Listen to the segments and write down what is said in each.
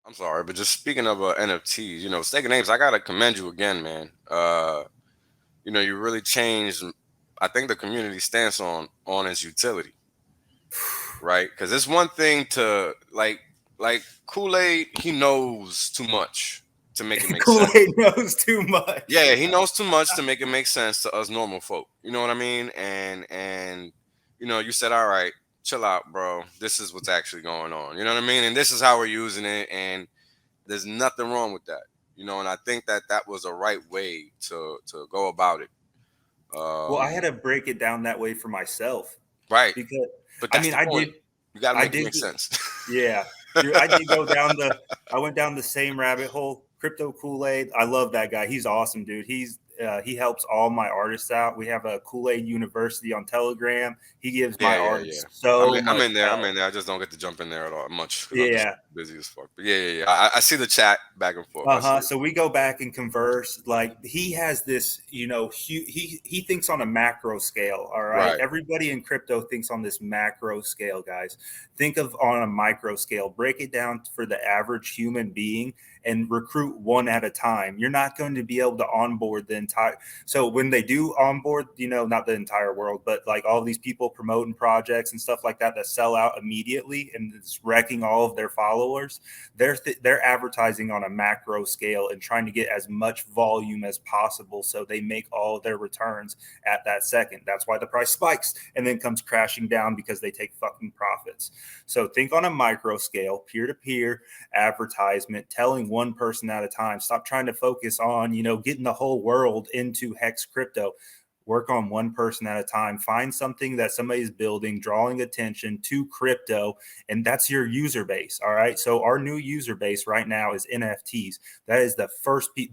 I'm sorry, but just speaking of NFTs, Staking Apes, I gotta commend you again, man. You really changed. I think the community stance on its utility, right? Because it's one thing to like Kool-Aid. He knows too much to make it make sense. Kool-Aid knows too much. Yeah, he knows too much to make it make sense to us normal folk. You know what I mean? And you said, all right, chill out, bro. This is what's actually going on. You know what I mean? And this is how we're using it, and there's nothing wrong with that. And I think that was a right way to go about it. Well, I had to break it down that way for myself Right. because But I that's mean, the point. You got to I make it did, make sense. yeah, dude, I did go down I went down the same rabbit hole. Crypto Kool-Aid, I love that guy. He's awesome, dude. He helps all my artists out. We have a Kool-Aid University on Telegram. He gives my Yeah. artists I'm so in, I'm much in there. I'm help. in there. I just don't get to jump in there at all much because I'm just Yeah, busy as fuck. But yeah. I see the chat back and forth. I see it. So we go back and converse. Like he has this, he thinks on a macro scale. All right, Right. everybody in crypto thinks on this macro scale, guys. Think of on a micro scale. Break it down for the average human being and recruit one at a time. You're not going to be able to onboard the entire. So when they do onboard, not the entire world, but like all these people promoting projects and stuff like that sell out immediately and it's wrecking all of their followers. They're advertising on a macro scale and trying to get as much volume as possible so they make all their returns at that second. That's why the price spikes and then comes crashing down because they take fucking profits. So think on a micro scale, peer-to-peer advertisement, telling one person at a time. Stop trying to focus on, getting the whole world into Hex crypto. Work on one person at a time. Find something that somebody's building, drawing attention to crypto, and that's your user base. All right. So our new user base right now is NFTs. That is the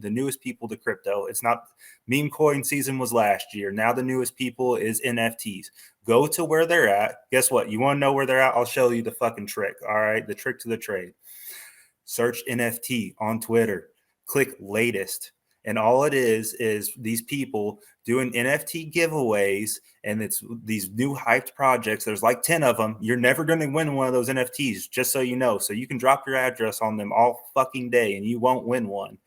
newest people to crypto. It's not meme coin season was last year. Now the newest people is NFTs. Go to where they're at. Guess what? You want to know where they're at? I'll show you the fucking trick. All right. The trick to the trade. Search NFT on Twitter. Click latest. And all it is these people doing NFT giveaways, and it's these new hyped projects. There's like 10 of them. You're never going to win one of those NFTs, just so you know. So you can drop your address on them all fucking day and you won't win one.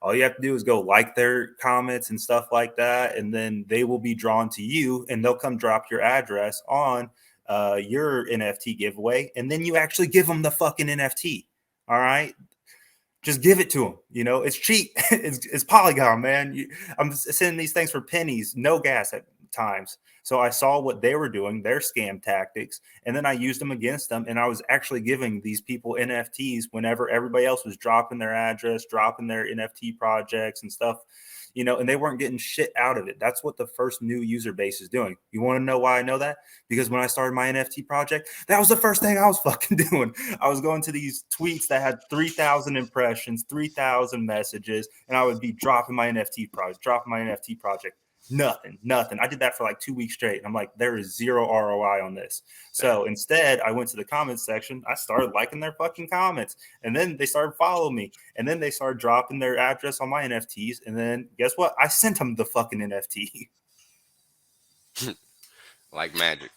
All you have to do is go like their comments and stuff like that, and then they will be drawn to you and they'll come drop your address on your NFT giveaway. And then you actually give them the fucking NFT. All right. Just give it to them. It's cheap. It's Polygon, man. I'm sending these things for pennies, no gas at times. So I saw what they were doing, their scam tactics, and then I used them against them. And I was actually giving these people NFTs whenever everybody else was dropping their address, dropping their NFT projects and stuff, and they weren't getting shit out of it. That's what the first new user base is doing. You want to know why I know that? Because when I started my NFT project, that was the first thing I was fucking doing. I was going to these tweets that had 3,000 impressions, 3,000 messages, and I would be dropping my NFT project. Nothing. I did that for like 2 weeks straight. And I'm like, there is zero ROI on this. So instead, I went to the comments section. I started liking their fucking comments. And then they started following me. And then they started dropping their address on my NFTs. And then guess what? I sent them the fucking NFT. Like magic.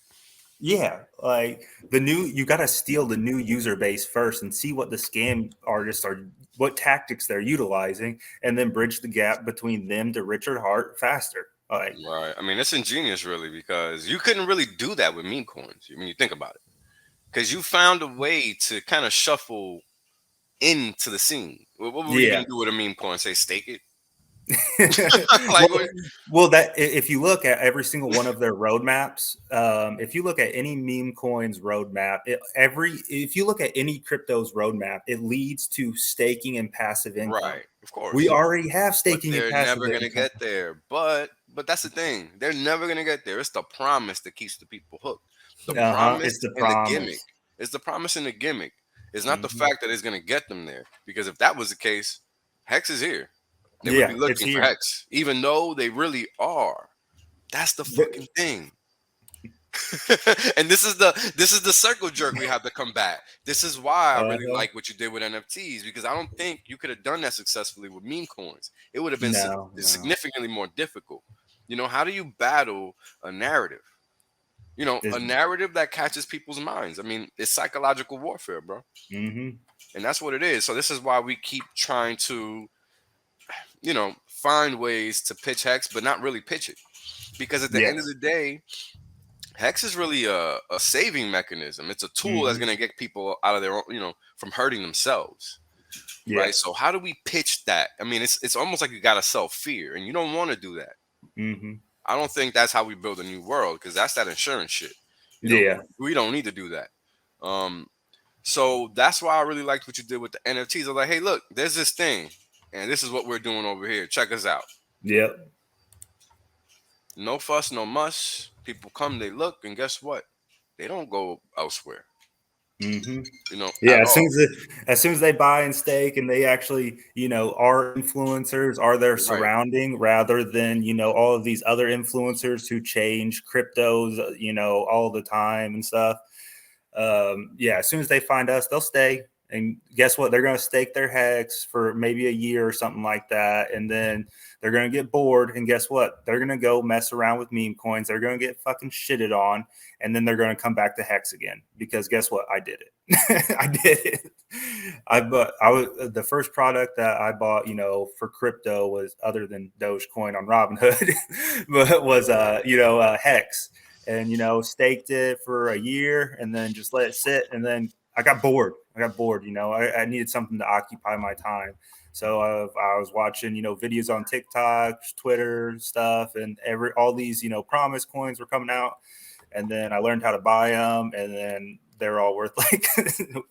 Yeah, like you got to steal the new user base first and see what the scam artists are, what tactics they're utilizing, and then bridge the gap between them to Richard Hart faster. Like, Right. I mean, it's ingenious, really, because you couldn't really do that with meme coins when you think about it. Because you found a way to kind of shuffle into the scene. What were you yeah. going to do with a meme coin? Say, stake it? well, Like, what? that if you look at every single one of their roadmaps, if you look at any meme coins roadmap, if you look at any crypto's roadmap, it leads to staking and passive income. Right. Of course. We already have But staking and they're passive never going to income. get there. But that's the thing. They're never going to get there. It's the promise that keeps the people hooked. The It's promise the and the gimmick. promise. It's the promise and the gimmick. It's not the Mhm. fact that it's going to get them there. Because if that was the case, Hex is here. They would be Yeah, it's looking for here. Hex, even though they really are. That's the fucking thing. And this is the circle jerk we have to combat. This is why I really Uh-huh. like what you did with NFTs, because I don't think you could have done that successfully with meme coins. It would have been No. significantly more difficult. How do you battle a narrative? A It's, narrative that catches people's minds. I mean, it's psychological warfare, bro. hmm And that's what it is. So this is why we keep trying to, find ways to pitch Hex, but not really pitch it. Because at the end of Yes. the day, Hex is really a saving mechanism. It's a tool that's going to get people out of their own, from hurting themselves. Right. Yes. So how do we pitch that? I mean, it's almost like you got to sell fear, and you don't want to do that. I don't think that's how we build a new world, because that's that insurance shit. Yeah. We don't need to do that. So that's why I really liked what you did with the NFTs. I was like, hey, look, there's this thing, and this is what we're doing over here. Check us out. Yep. No fuss, no muss. People come, they look, and guess what? They don't go elsewhere. Yeah, At all. as soon as they buy and stake, and they actually, are influencers, are their Right. surrounding, rather than, all of these other influencers who change cryptos, all the time and stuff. Yeah, as soon as they find us, they'll stay. And guess what? They're going to stake their Hex for maybe a year or something like that. And then they're going to get bored. And guess what? They're going to go mess around with meme coins. They're going to get fucking shitted on. And then they're going to come back to Hex again. Because guess what? I did it. I did it. I was the first product that I bought, for crypto was, other than Dogecoin on Robinhood, but was, Hex. And, staked it for a year and then just let it sit. And then I got bored. I needed something to occupy my time. So I was watching, videos on TikTok, Twitter stuff, and all these, promise coins were coming out. And then I learned how to buy them, and then they're all worth like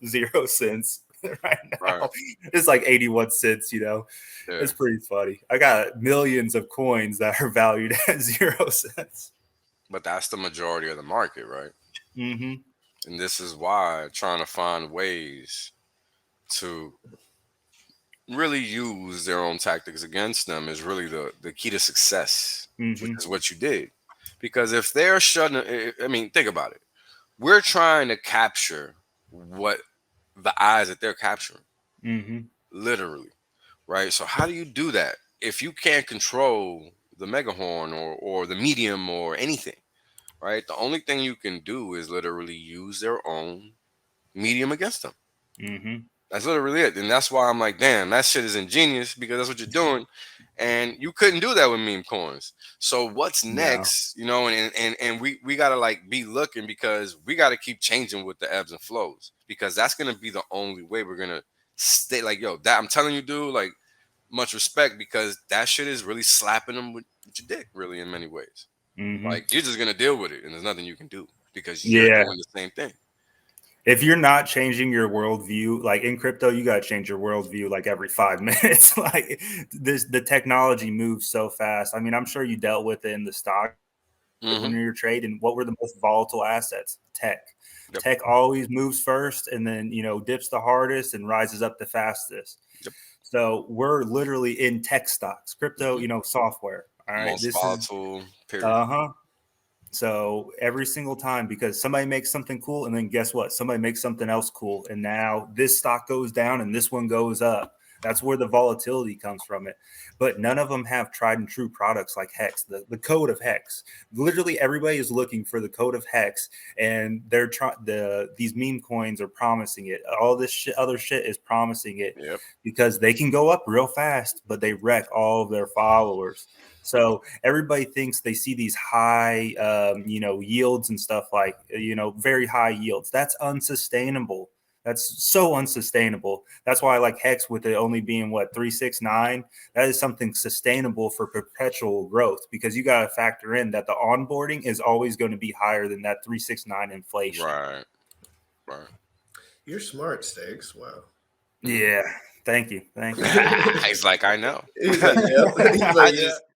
0 cents right now. Right. It's like 81 cents, Yeah. It's pretty funny. I got millions of coins that are valued at 0 cents. But that's the majority of the market, right? Mm-hmm. And this is why trying to find ways to really use their own tactics against them is really the key to success, which is what you did. Because if they're shutting, I mean, think about it. We're trying to capture what the eyes that they're capturing, literally, right? So how do you do that if you can't control the megahorn or the medium or anything, right? The only thing you can do is literally use their own medium against them. That's literally it. And that's why I'm like, damn, that shit is ingenious, because that's what you're doing. And you couldn't do that with meme coins. So what's next? And we gotta like be looking, because we gotta keep changing with the ebbs and flows, because that's gonna be the only way we're gonna stay. Like, yo, that I'm telling you, dude, like, much respect, because that shit is really slapping them with your dick, really, in many ways. Like, you're just gonna deal with it, and there's nothing you can do, because you're Yeah. doing the same thing. If you're not changing your worldview, like in crypto, you got to change your worldview like every 5 minutes. Like the technology moves so fast. I mean, I'm sure you dealt with it in the stock when you're trading. What were the most volatile assets? Tech. Yep. Tech always moves first, and then dips the hardest and rises up the fastest. Yep. So we're literally in tech stocks, crypto, software. All right, Most volatile. Period. So every single time, because somebody makes something cool, and then guess what? Somebody makes something else cool. And now this stock goes down and this one goes up. That's where the volatility comes from it. But none of them have tried and true products like Hex, the code of Hex. Literally everybody is looking for the code of Hex, and they're these meme coins are promising it. All this other shit is promising it. Yep. Because they can go up real fast, but they wreck all of their followers. So everybody thinks they see these high, yields and stuff like, very high yields. That's unsustainable. That's so unsustainable. That's why I like Hex, with it only being 369. That is something sustainable for perpetual growth, because you got to factor in that the onboarding is always going to be higher than that 369 inflation. Right. You're smart, Stakes. Wow. Yeah. Thank you. He's like, I know. He's like, yep. He's like,